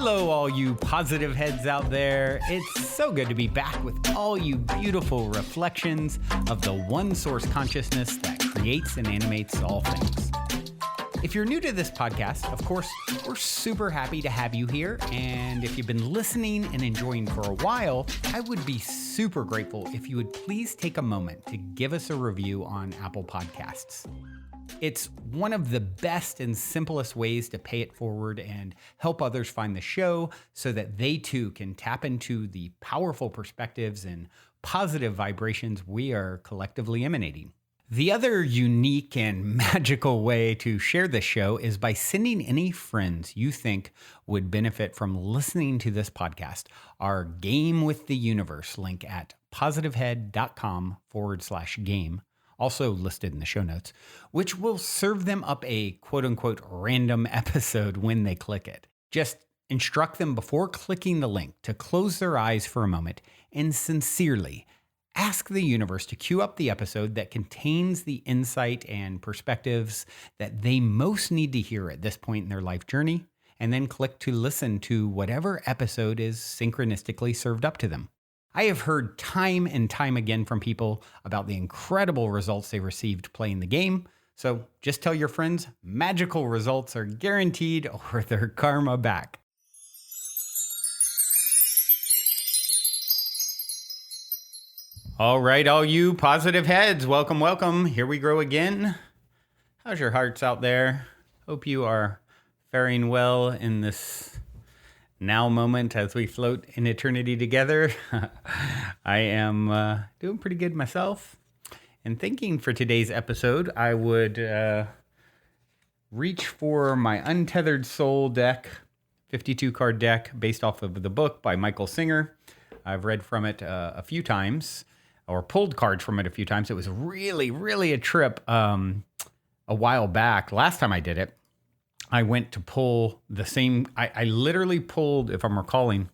Hello, all you positive heads out there. It's so good to be back with all you beautiful reflections of the one source consciousness that creates and animates all things. If you're new to this podcast, of course, we're super happy to have you here. And if you've been listening and enjoying for a while, I would be super grateful if you would please take a moment to give us a review on Apple Podcasts. It's one of the best and simplest ways to pay it forward and help others find the show so that they too can tap into the powerful perspectives and positive vibrations we are collectively emanating. The other unique and magical way to share this show is by sending any friends you think would benefit from listening to this podcast our Game with the Universe link at positivehead.com/game. Also listed in the show notes, which will serve them up a quote-unquote random episode when they click it. Just instruct them before clicking the link to close their eyes for a moment and sincerely ask the universe to cue up the episode that contains the insight and perspectives that they most need to hear at this point in their life journey, and then click to listen to whatever episode is synchronistically served up to them. I have heard time and time again from people about the incredible results they received playing the game. So just tell your friends magical results are guaranteed or their karma back. All right, all you positive heads, welcome, welcome. Here we grow again. How's your hearts out there? Hope you are faring well in this now moment as we float in eternity together. I am doing pretty good myself. And thinking for today's episode, I would reach for my Untethered Soul deck, 52 card deck based off of the book by Michael Singer. I've read from it a few times, or pulled cards from it a few times. It was really a trip a while back. Last time I did it, I went to pull the same, I literally pulled, if I'm recalling,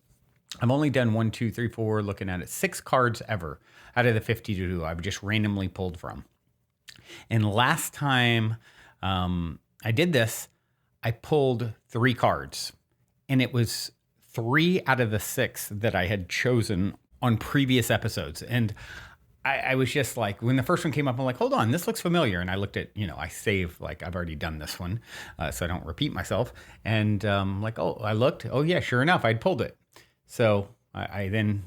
I've only done 1, 2, 3, 4, looking at it, 6 cards ever out of the 52 I've just randomly pulled from. And last time I did this, I pulled 3 cards. And it was 3 out of the 6 that I had chosen on previous episodes. And I was just like, when the first one came up, I'm like, hold on, this looks familiar. And I looked at, I saved, like, I've already done this one, so I don't repeat myself. And I looked, oh yeah, sure enough, I'd pulled it. So I then,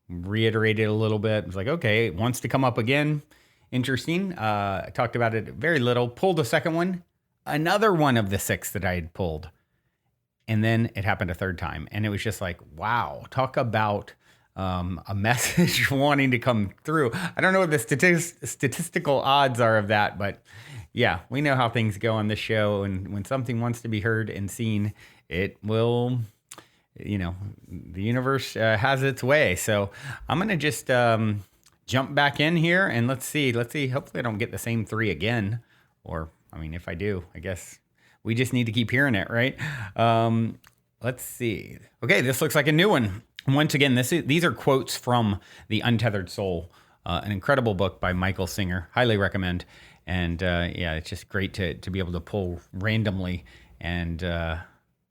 reiterated a little bit. It was like, okay, it wants to come up again. Interesting. I talked about it very little, pulled a second one, another one of the 6 that I had pulled. And then it happened a third time. And it was just like, wow, talk about a message wanting to come through. I don't know what the statistical odds are of that, but yeah, we know how things go on this show. And when something wants to be heard and seen, it will, the universe has its way. So I'm going to just jump back in here and let's see. Hopefully I don't get the same 3 again. Or, if I do, I guess we just need to keep hearing it, right? Let's see. Okay, this looks like a new one. Once again, these are quotes from The Untethered Soul, an incredible book by Michael Singer. Highly recommend. And it's just great to be able to pull randomly and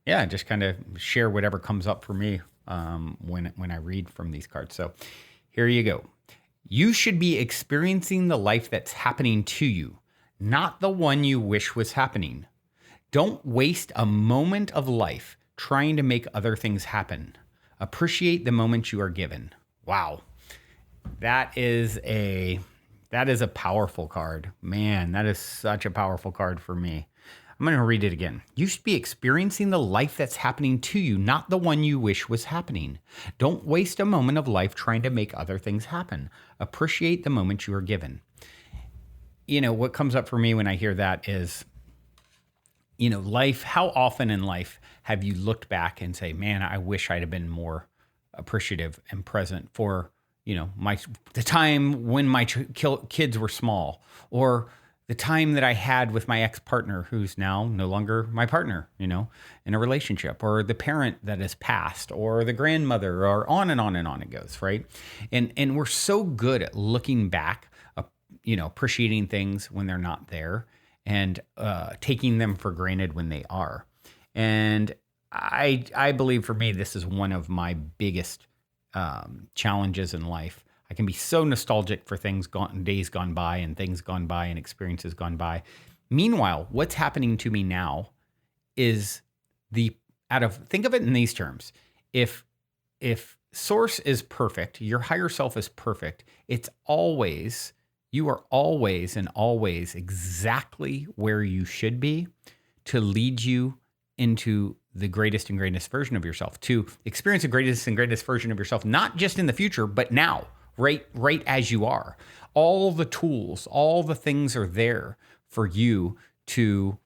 just kind of share whatever comes up for me when I read from these cards. So here you go. You should be experiencing the life that's happening to you, not the one you wish was happening. Don't waste a moment of life trying to make other things happen. Appreciate the moment you are given. Wow. That is a powerful card. Man, that is such a powerful card for me. I'm going to read it again. You should be experiencing the life that's happening to you, not the one you wish was happening. Don't waste a moment of life trying to make other things happen. Appreciate the moment you are given. What comes up for me when I hear that is, life, how often in life have you looked back and say, man, I wish I'd have been more appreciative and present for, the time when my kids were small, or the time that I had with my ex-partner who's now no longer my partner, in a relationship, or the parent that has passed, or the grandmother, or on and on and on it goes, right? And we're so good at looking back, appreciating things when they're not there, and taking them for granted when they are. And I believe for me, this is one of my biggest challenges in life. I can be so nostalgic for days gone by and things gone by and experiences gone by. Meanwhile, what's happening to me now is think of it in these terms. If source is perfect, your higher self is perfect, you are always and always exactly where you should be to lead you into the greatest and greatest version of yourself, to experience the greatest and greatest version of yourself, not just in the future, but now, right as you are. All the tools, all the things are there for you to,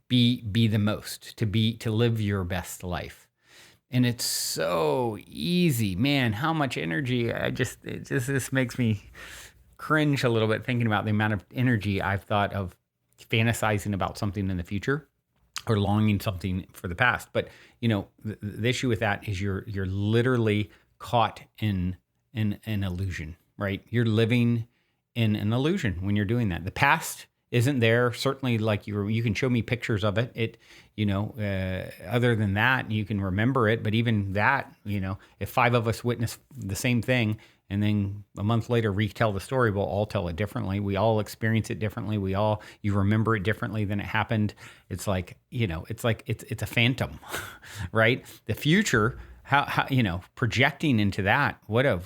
be the most, to live your best life. And it's so easy, man. How much energy! This makes me cringe a little bit thinking about the amount of energy I've thought of fantasizing about something in the future or longing something for the past. But the issue with that is you're literally caught in an illusion, right? You're living in an illusion when you're doing that. The past isn't there. Certainly, like you can show me pictures of it. Other than that, you can remember it. But even that, if 5 of us witness the same thing and then a month later retell the story, we'll all tell it differently. We all experience it differently. You remember it differently than it happened. It's like, it's a phantom, right? The future, how projecting into that, what a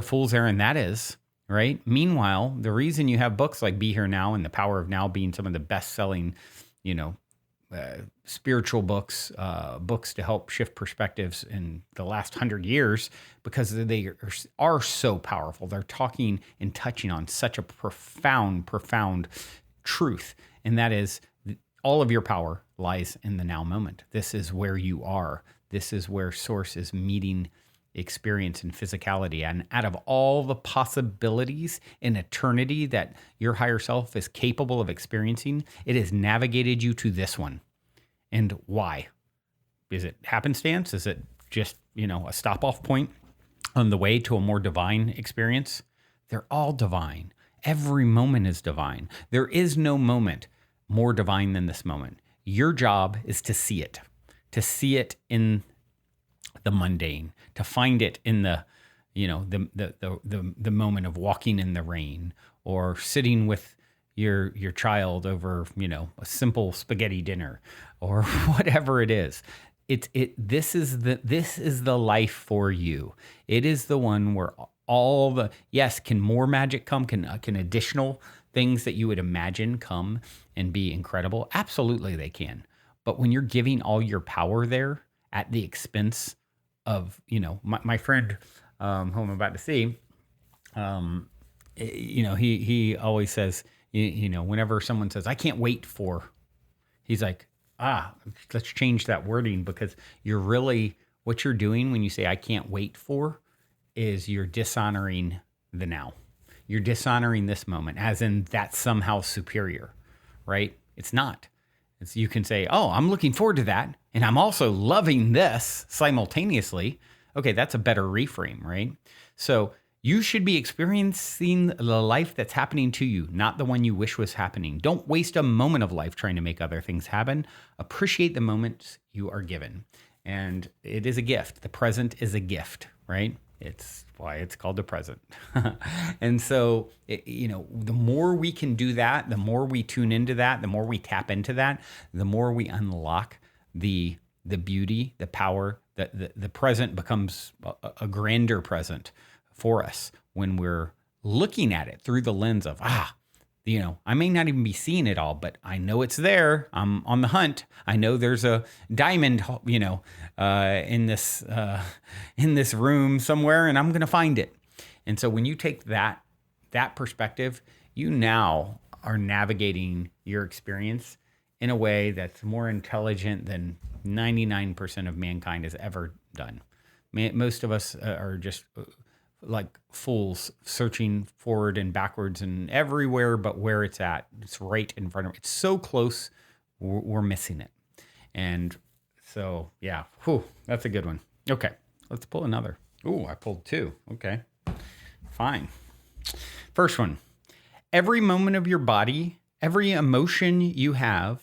fool's errand that is. Right. Meanwhile, the reason you have books like Be Here Now and The Power of Now being some of the best-selling, spiritual books to help shift perspectives in the last 100 years, because they are so powerful. They're talking and touching on such a profound truth, and that is all of your power lies in the now moment. This is where you are. This is where Source is meeting experience and physicality. And out of all the possibilities in eternity that your higher self is capable of experiencing, it has navigated you to this one. And why? Is it happenstance? Is it just, a stop-off point on the way to a more divine experience? They're all divine. Every moment is divine. There is no moment more divine than this moment. Your job is to see it in the mundane, to find it in the moment of walking in the rain, or sitting with your child over a simple spaghetti dinner, or whatever it is. This is the life for you. It is the one where can more magic come? Can additional things that you would imagine come and be incredible? Absolutely, they can. But when you're giving all your power there at the expense of, my friend who I'm about to see, he always says, whenever someone says, I can't wait for, he's like, let's change that wording, because what you're doing when you say, I can't wait for, is you're dishonoring the now. You're dishonoring this moment, as in that's somehow superior, right? It's not. You can say, I'm looking forward to that, and I'm also loving this simultaneously. Okay, that's a better reframe, right? So you should be experiencing the life that's happening to you, not the one you wish was happening. Don't waste a moment of life trying to make other things happen. Appreciate the moments you are given. And it is a gift. The present is a gift, right? It's why it's called the present. And so, the more we can do that, the more we tune into that, the more we tap into that, the more we unlock the beauty, the power, the present becomes a grander present for us when we're looking at it through the lens of, I may not even be seeing it all, but I know it's there. I'm on the hunt. I know there's a diamond, in this room somewhere, and I'm going to find it. And so when you take that perspective, you now are navigating your experience in a way that's more intelligent than 99% of mankind has ever done. Most of us are just like fools searching forward and backwards and everywhere but where it's at. It's right in front of us. It's so close, we're missing it. And so, yeah, that's a good one. Okay, let's pull another. I pulled 2. Okay, fine. First one. Every moment of your body, every emotion you have,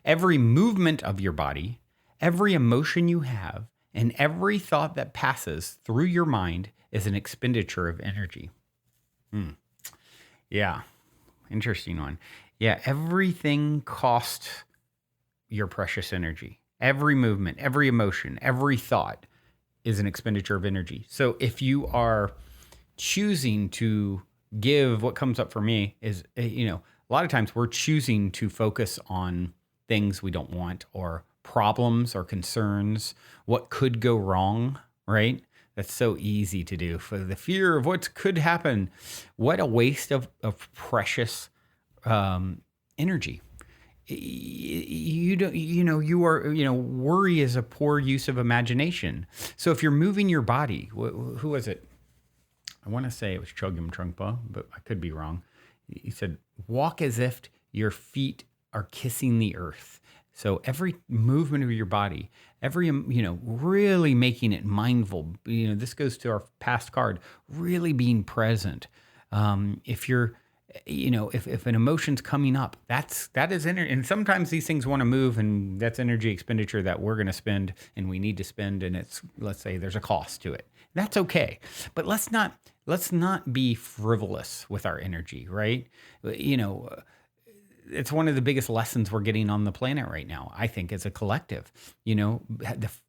Every movement of your body, every emotion you have, and every thought that passes through your mind is an expenditure of energy. Yeah, interesting one. Yeah, everything costs your precious energy. Every movement, every emotion, every thought is an expenditure of energy. So if you are choosing to give, what comes up for me is, a lot of times we're choosing to focus on things we don't want, or problems or concerns, what could go wrong, right? That's so easy to do, for the fear of what could happen. What a waste of precious energy. You don't, worry is a poor use of imagination. So if you're moving your body, who was it? I want to say it was Chogyam Trungpa, but I could be wrong. He said, walk as if your feet are kissing the earth. So every movement of your body, really making it mindful. This goes to our past card, really being present. If you're, if an emotion's coming up, that is energy. And sometimes these things want to move, and that's energy expenditure that we're going to spend and we need to spend. And let's say there's a cost to it. That's okay. But let's not be frivolous with our energy, right? It's one of the biggest lessons we're getting on the planet right now, I think, as a collective.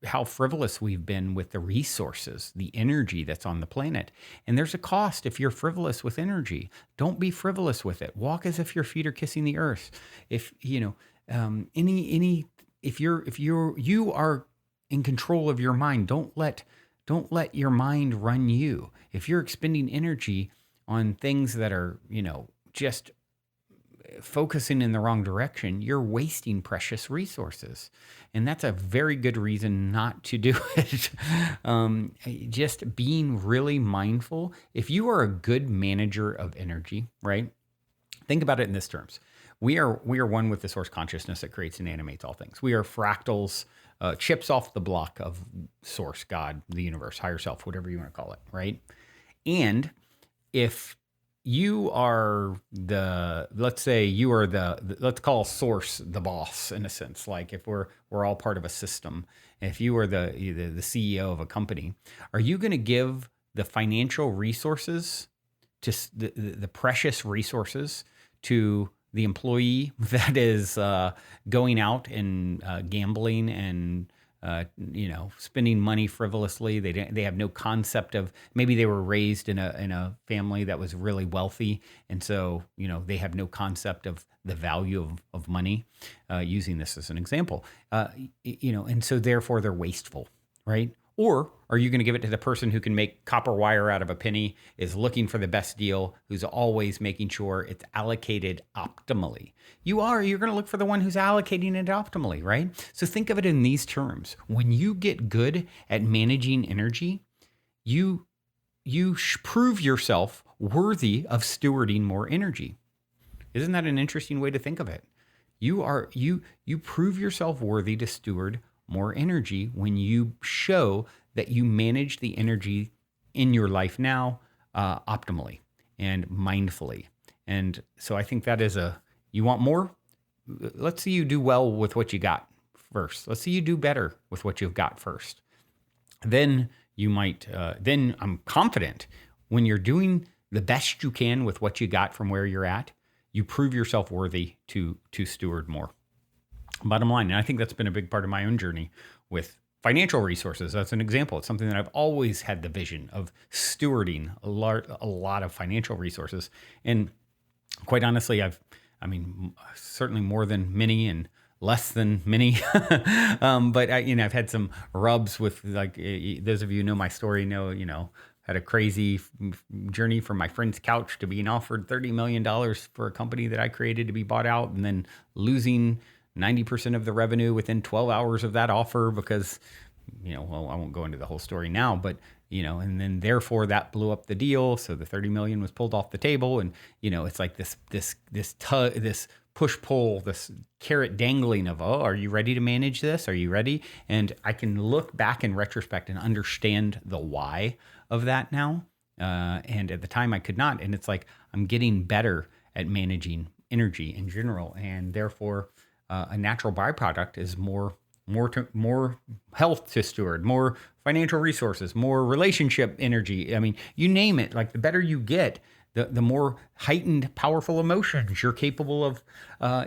How frivolous we've been with the resources, the energy that's on the planet. And there's a cost if you're frivolous with energy. Don't be frivolous with it. Walk as if your feet are kissing the earth. If you are in control of your mind, don't let your mind run you. If you're expending energy on things that are, just focusing in the wrong direction, you're wasting precious resources. And that's a very good reason not to do it. Just being really mindful. If you are a good manager of energy, right? Think about it in this terms. We are one with the source consciousness that creates and animates all things. We are fractals, chips off the block of source, God, the universe, higher self, whatever you want to call it, right? And if you are let's call source the boss, in a sense. Like if we're all part of a system, if you are the CEO of a company, are you going to give the financial resources, to the precious resources, to the employee that is going out and gambling and spending money frivolously? They have no concept of, maybe they were raised in a family that was really wealthy, and so they have no concept of the value of money. Using this as an example, and so therefore they're wasteful, right? Or are you going to give it to the person who can make copper wire out of a penny, is looking for the best deal, who's always making sure it's allocated optimally? You're going to look for the one who's allocating it optimally, right? So think of it in these terms. When you get good at managing energy, you prove yourself worthy of stewarding more energy. Isn't that an interesting way to think of it? You prove yourself worthy to steward more energy when you show that you manage the energy in your life now optimally and mindfully. And so I think that is you want more? Let's see you do well with what you got first. Let's see you do better with what you've got first. Then you might, then I'm confident when you're doing the best you can with what you got from where you're at, you prove yourself worthy to steward more. Bottom line, and I think that's been a big part of my own journey with financial resources. That's an example. It's something that I've always had the vision of stewarding a lot of financial resources. And quite honestly, certainly more than many and less than many. But I've had some rubs with, like, those of you who know my story had a crazy journey from my friend's couch to being offered $30 million for a company that I created to be bought out, and then losing 90% of the revenue within 12 hours of that offer because, I won't go into the whole story now, but, and then therefore that blew up the deal. So the 30 million was pulled off the table. And, it's like this push pull, this carrot dangling of, oh, are you ready to manage this? Are you ready? And I can look back in retrospect and understand the why of that now. And at the time I could not. And it's like, I'm getting better at managing energy in general. And therefore, a natural byproduct is more health to steward, more financial resources, more relationship energy. I mean, you name it. Like the better you get, the more heightened, powerful emotions you're capable of.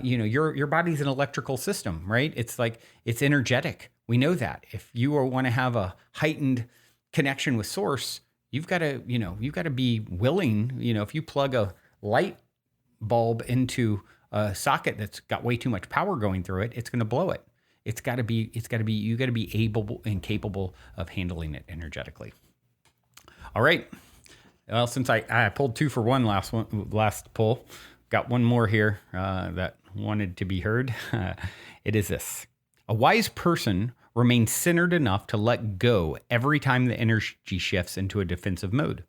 Your body's an electrical system, right? It's like it's energetic. We know that. If you want to have a heightened connection with source, you've got to be willing. If you plug a light bulb into a socket that's got way too much power going through it, it's going to blow it. You got to be able and capable of handling it energetically. All right. Well, since I pulled 2 for 1 last pull, got one more here that wanted to be heard. It is this: a wise person remains centered enough to let go every time the energy shifts into a defensive mode.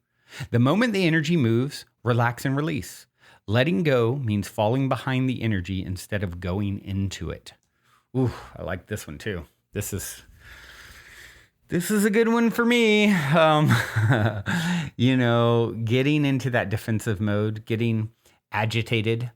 The moment the energy moves, relax and release. Letting go means falling behind the energy instead of going into it. Ooh, I like this one too. This is a good one for me. Getting into that defensive mode, getting agitated.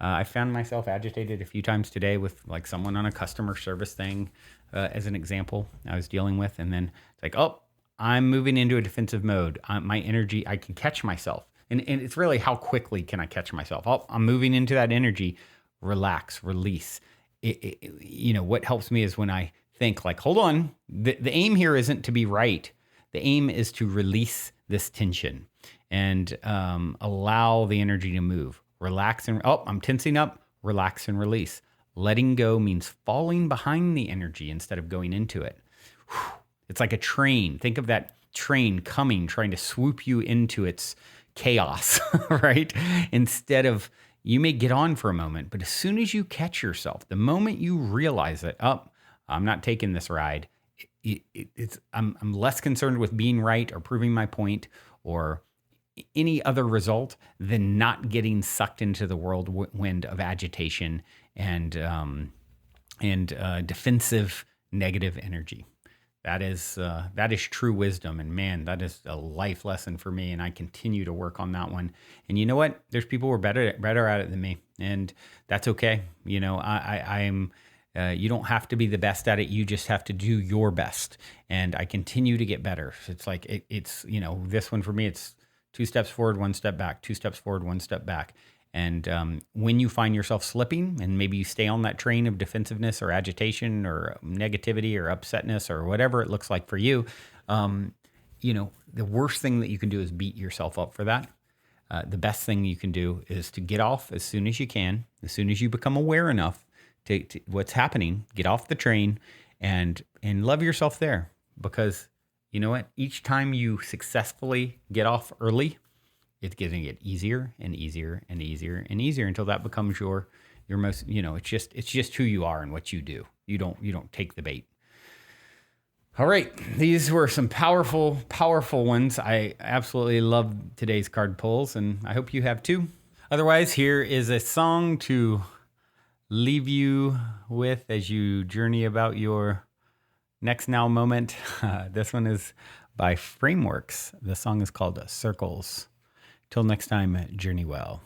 I found myself agitated a few times today with like someone on a customer service thing, as an example I was dealing with. And then it's like, oh, I'm moving into a defensive mode. My energy, I can catch myself. And it's really how quickly can I catch myself? Oh, I'm moving into that energy. Relax, release. What helps me is when I think like, hold on, the aim here isn't to be right. The aim is to release this tension and allow the energy to move. Relax and, I'm tensing up, relax and release. Letting go means falling behind the energy instead of going into it. It's like a train. Think of that train coming, trying to swoop you into its chaos, right? Instead of, you may get on for a moment, but as soon as you catch yourself, the moment you realize that, I'm not taking this ride, I'm less concerned with being right or proving my point or any other result than not getting sucked into the whirlwind of agitation and defensive negative energy. That is true wisdom, and man, that is a life lesson for me. And I continue to work on that one. And you know what? There's people who are better at it than me, and that's okay. I'm. You don't have to be the best at it. You just have to do your best. And I continue to get better. It's like it's this one for me. It's 2 steps forward, 1 step back. 2 steps forward, 1 step back. And when you find yourself slipping and maybe you stay on that train of defensiveness or agitation or negativity or upsetness or whatever it looks like for you, the worst thing that you can do is beat yourself up for that. The best thing you can do is to get off as soon as you can, as soon as you become aware enough to what's happening, get off the train and love yourself there. Because you know what? Each time you successfully get off early, it's going to get easier and easier and easier and easier until that becomes your most, it's just who you are and what you do. You don't take the bait. All right. These were some powerful, powerful ones. I absolutely love today's card pulls, and I hope you have too. Otherwise, here is a song to leave you with as you journey about your next now moment. This one is by Frameworks. The song is called Circles. Till next time, journey well.